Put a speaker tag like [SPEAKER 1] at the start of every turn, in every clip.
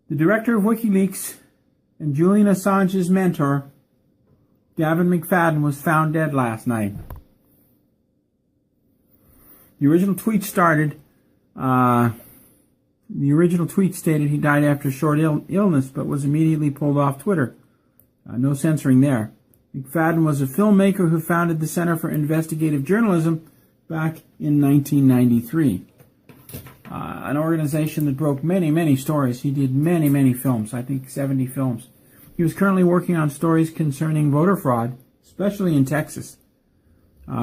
[SPEAKER 1] The director of WikiLeaks and Julian Assange's mentor, Gavin McFadden, was found dead last night. The original tweet stated he died after a short illness, but was immediately pulled off Twitter. No censoring there. McFadden was a filmmaker who founded the Center for Investigative Journalism back in 1993. An organization that broke many, many stories. He did many, many films, I think 70 films. He was currently working on stories concerning voter fraud, especially in Texas. We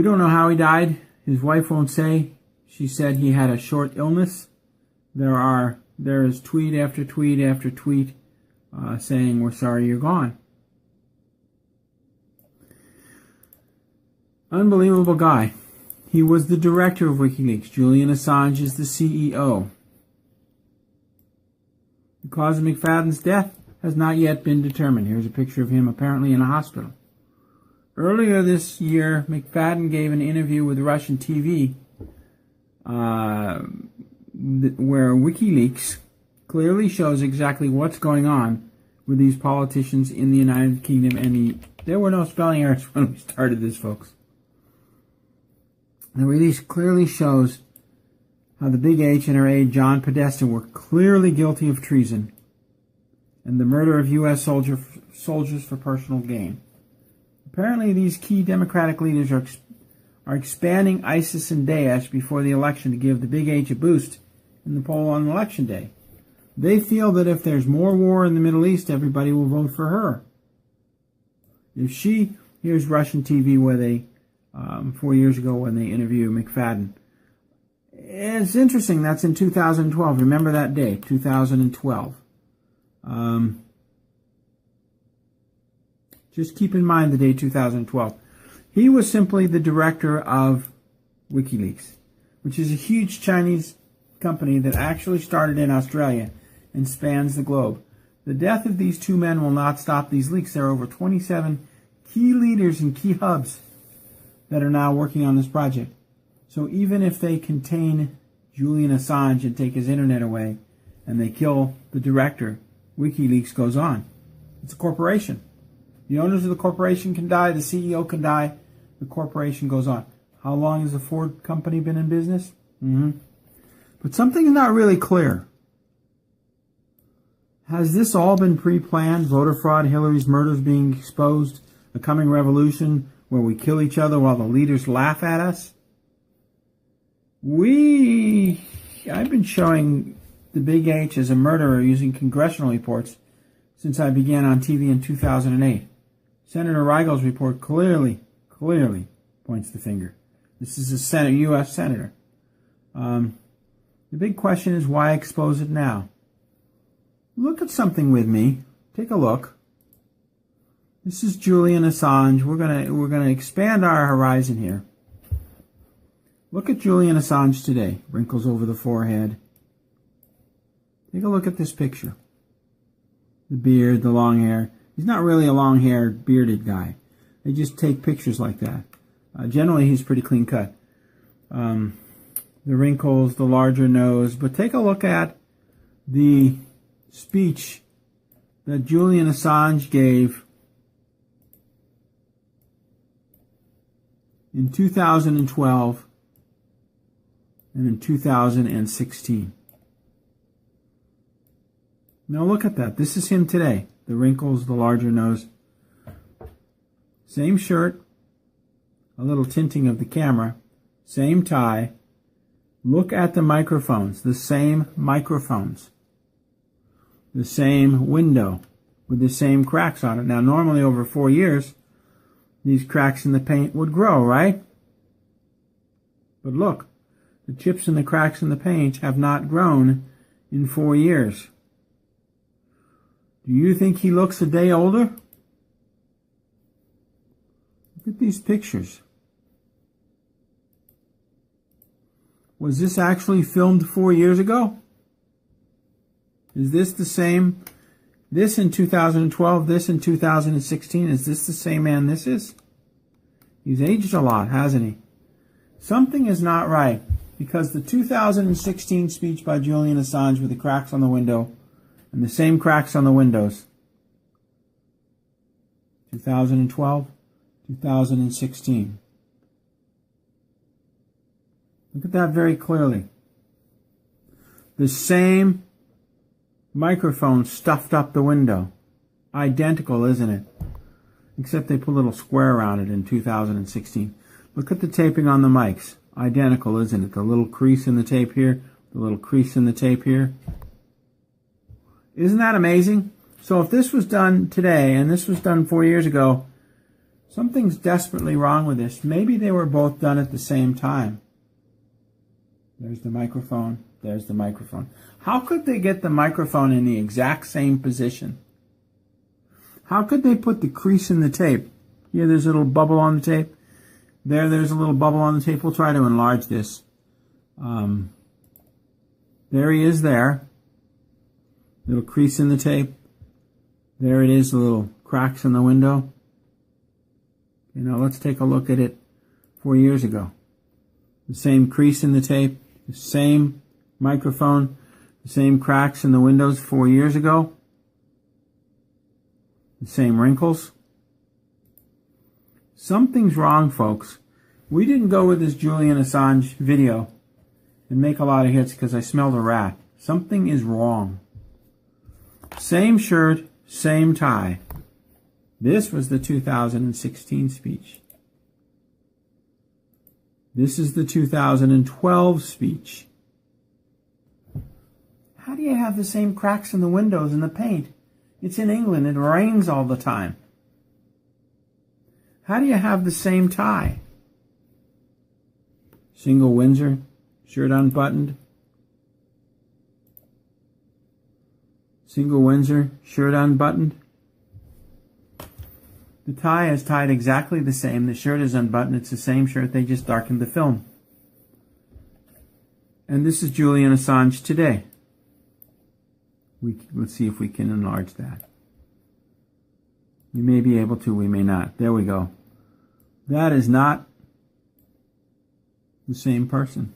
[SPEAKER 1] don't know how he died. His wife won't say. She said he had a short illness. There is tweet after tweet after tweet saying, "We're sorry you're gone." Unbelievable guy. He was the director of WikiLeaks. Julian Assange is the CEO. The cause of McFadden's death has not yet been determined. Here's a picture of him apparently in a hospital. Earlier this year, McFadden gave an interview with Russian TV where WikiLeaks clearly shows exactly what's going on with these politicians in the United Kingdom. And there were no spelling errors when we started this, folks. The release clearly shows how the Big H and her aide, John Podesta, were clearly guilty of treason and the murder of U.S. soldiers for personal gain. Apparently, these key Democratic leaders are expanding ISIS and Daesh before the election to give the Big H a boost in the poll on election day. They feel that if there's more war in the Middle East, everybody will vote for her. Here's Russian TV where they 4 years ago when they interviewed McFadden. It's interesting, that's in 2012. Remember that day, 2012. Just keep in mind the day 2012. He was simply the director of WikiLeaks, which is a huge Chinese company that actually started in Australia and spans the globe. The death of these two men will not stop these leaks. There are over 27 key leaders and key hubs that are now working on this project. So even if they contain Julian Assange and take his internet away and they kill the director, WikiLeaks goes on. It's a corporation. The owners of the corporation can die, the CEO can die, the corporation goes on. How long has the Ford company been in business? But something is not really clear. Has this all been pre-planned? Voter fraud, Hillary's murders being exposed, a coming revolution where we kill each other while the leaders laugh at us? I've been showing the Big H as a murderer using congressional reports since I began on TV in 2008. Senator Reigel's report clearly points the finger. This is a U.S. senator. The big question is, why expose it now? Look at something with me. Take a look. This is Julian Assange. We're gonna expand our horizon here. Look at Julian Assange today. Wrinkles over the forehead. Take a look at this picture. The beard, the long hair. He's not really a long-haired, bearded guy. They just take pictures like that. Generally, he's pretty clean cut. The wrinkles, the larger nose. But take a look at the speech that Julian Assange gave in 2012 and in 2016. Now look at that. This is him today. The wrinkles, the larger nose. Same shirt, a little tinting of the camera, same tie. Look at the microphones, the same microphones. The same window with the same cracks on it. Now normally over 4 years, these cracks in the paint would grow, right? But look, the chips and the cracks in the paint have not grown in 4 years. Do you think he looks a day older? Look at these pictures. Was this actually filmed 4 years ago? Is this the same? This in 2012, this in 2016. Is this the same man this is? He's aged a lot, hasn't he? Something is not right. Because the 2016 speech by Julian Assange with the cracks on the window and the same cracks on the windows, 2012, 2016. Look at that very clearly. The same microphone stuffed up the window. Identical, isn't it? Except they put a little square around it in 2016. Look at the taping on the mics. Identical, isn't it? The little crease in the tape here, the little crease in the tape here. Isn't that amazing? So if this was done today and this was done 4 years ago, something's desperately wrong with this. Maybe they were both done at the same time. There's the microphone. There's the microphone. How could they get the microphone in the exact same position? How could they put the crease in the tape? Here, there's a little bubble on the tape. There's a little bubble on the tape. We'll try to enlarge this. There he is there. Little crease in the tape. There it is, the little cracks in the window. You know, let's take a look at it 4 years ago. The same crease in the tape, the same microphone, the same cracks in the windows 4 years ago. The same wrinkles. Something's wrong, folks. We didn't go with this Julian Assange video and make a lot of hits because I smelled a rat. Something is wrong. Same shirt, same tie. This was the 2016 speech. This is the 2012 speech. How do you have the same cracks in the windows and the paint? It's in England. It rains all the time. How do you have the same tie? Single Windsor, shirt unbuttoned. Single Windsor, shirt unbuttoned. The tie is tied exactly the same. The shirt is unbuttoned. It's the same shirt. They just darkened the film. And this is Julian Assange today. Let's see if we can enlarge that. We may be able to, we may not. There we go. That is not the same person.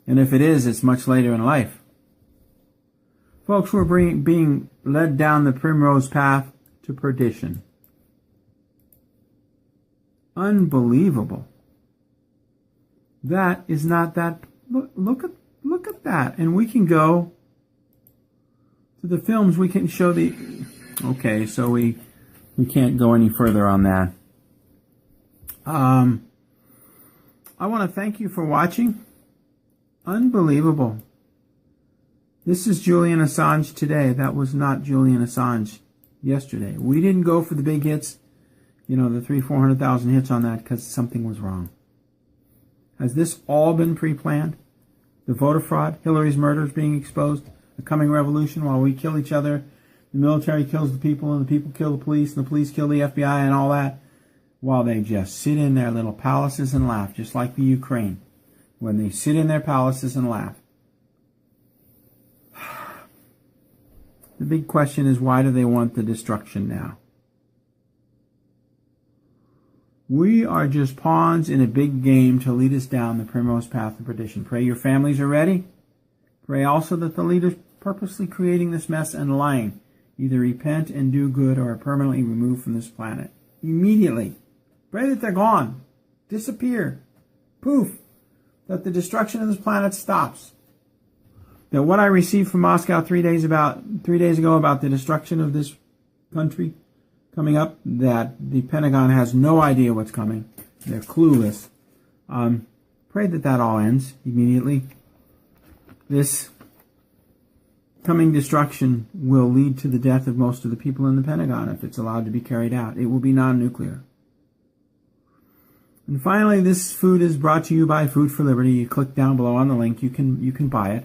[SPEAKER 1] And if it is, it's much later in life. Folks, we're being led down the primrose path to perdition. Unbelievable. That is not that. Look at that. And we can go to the films. We can show the. Okay, so we can't go any further on that. I want to thank you for watching. Unbelievable. This is Julian Assange today. That was not Julian Assange yesterday. We didn't go for the big hits, you know, the 300,000-400,000 hits on that because something was wrong. Has this all been pre-planned? The voter fraud, Hillary's murders being exposed, the coming revolution while we kill each other, the military kills the people and the people kill the police and the police kill the FBI and all that, while they just sit in their little palaces and laugh, just like the Ukraine, when they sit in their palaces and laugh. The big question is, why do they want the destruction now? We are just pawns in a big game to lead us down the primrose path of perdition. Pray your families are ready. Pray also that the leaders purposely creating this mess and lying either repent and do good or are permanently removed from this planet. Immediately. Pray that they're gone. Disappear. Poof. That the destruction of this planet stops. That what I received from Moscow 3 days ago about the destruction of this country coming up, that the Pentagon has no idea what's coming. They're clueless. Pray that that all ends immediately. This coming destruction will lead to the death of most of the people in the Pentagon if it's allowed to be carried out. It will be non-nuclear. And finally, this food is brought to you by Food for Liberty. You click down below on the link. You can buy it.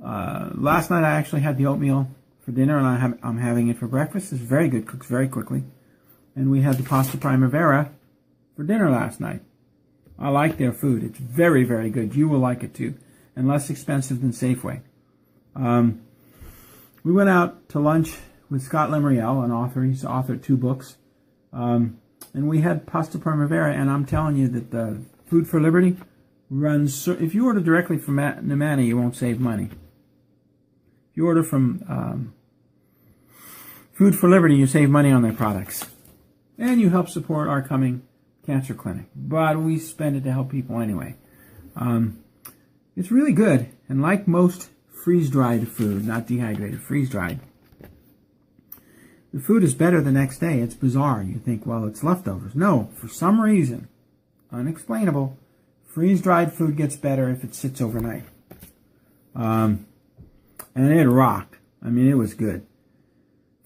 [SPEAKER 1] Last night I actually had the oatmeal for dinner, and I'm having it for breakfast. It's very good, cooks very quickly. And we had the pasta primavera for dinner last night. I like their food. It's very, very good. You will like it too, and less expensive than Safeway. We went out to lunch with Scott Lemriel, an author. He's authored 2 books. And we had pasta primavera, and I'm telling you that the Food for Liberty runs. If you order directly from Nemana, you won't save money. If you order from Food for Liberty, you save money on their products. And you help support our coming cancer clinic. But we spend it to help people anyway. It's really good. And like most freeze-dried food, not dehydrated, freeze-dried, the food is better the next day. It's bizarre. You think, well, it's leftovers. No, for some reason, unexplainable, freeze-dried food gets better if it sits overnight. And it rocked. I mean, it was good.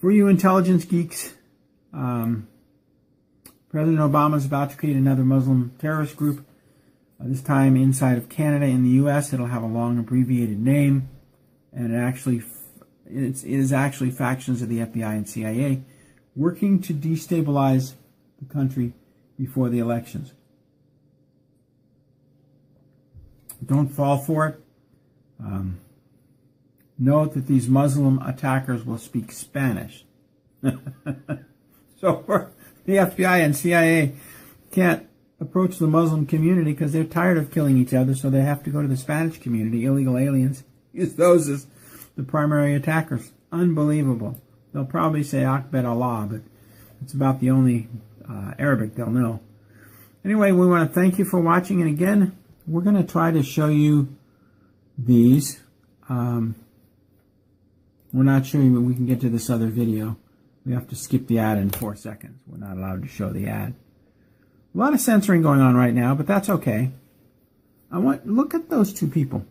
[SPEAKER 1] For you intelligence geeks, President Obama is about to create another Muslim terrorist group, this time inside of Canada. In the U.S., it'll have a long abbreviated name, and it is actually factions of the FBI and CIA working to destabilize the country before the elections. Don't fall for it. Note that these Muslim attackers will speak Spanish. So the FBI and CIA can't approach the Muslim community because they're tired of killing each other, so they have to go to the Spanish community, illegal aliens. Use those as the primary attackers. Unbelievable. They'll probably say Akbar Allah, but it's about the only Arabic they'll know. Anyway, we want to thank you for watching, and again, we're going to try to show you these. We're not sure that we can get to this other video. We have to skip the ad in 4 seconds. We're not allowed to show the ad. A lot of censoring going on right now, but that's okay. Look at those two people.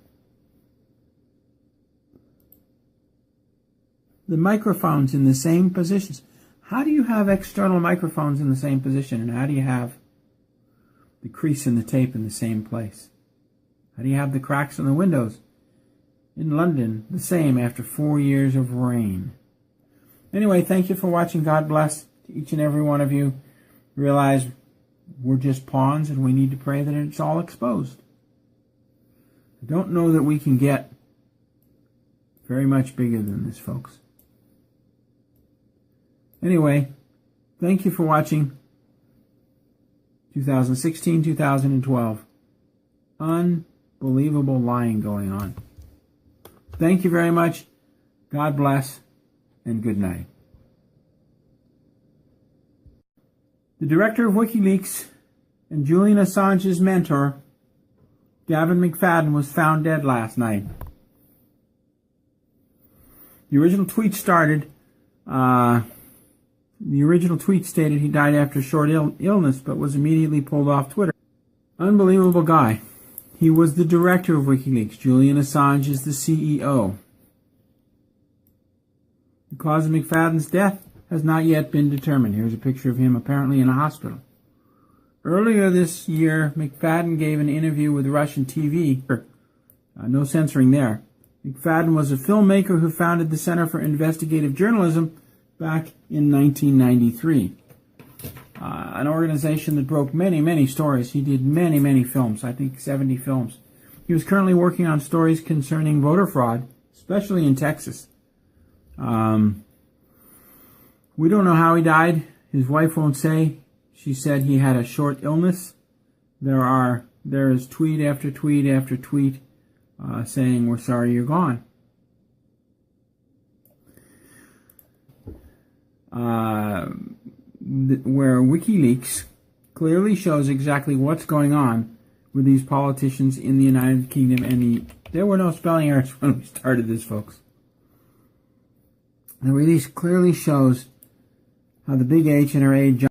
[SPEAKER 1] The microphones in the same positions. How do you have external microphones in the same position, and how do you have the crease in the tape in the same place? How do you have the cracks in the windows in London the same after 4 years of rain? Anyway, thank you for watching. God bless to each and every one of you. Realize we're just pawns, and we need to pray that it's all exposed. I don't know that we can get very much bigger than this, folks. Anyway, thank you for watching. 2016, 2012. Unbelievable lying going on. Thank you very much. God bless, and good night. The director of WikiLeaks and Julian Assange's mentor, Gavin McFadden, was found dead last night. The original tweet stated he died after a short illness, but was immediately pulled off Twitter. Unbelievable guy. He was the director of WikiLeaks. Julian Assange is the CEO. The cause of McFadden's death has not yet been determined. Here's a picture of him apparently in a hospital. Earlier this year, McFadden gave an interview with Russian TV. No censoring there. McFadden was a filmmaker who founded the Center for Investigative Journalism back in 1993. An organization that broke many, many stories. He did many, many films, I think 70 films. He was currently working on stories concerning voter fraud, especially in Texas. We don't know how he died. His wife won't say. She said he had a short illness. There is tweet after tweet after tweet saying, "We're sorry you're gone." Where WikiLeaks clearly shows exactly what's going on with these politicians in the United Kingdom, and there were no spelling errors when we started this, folks. The release clearly shows how the big H and her A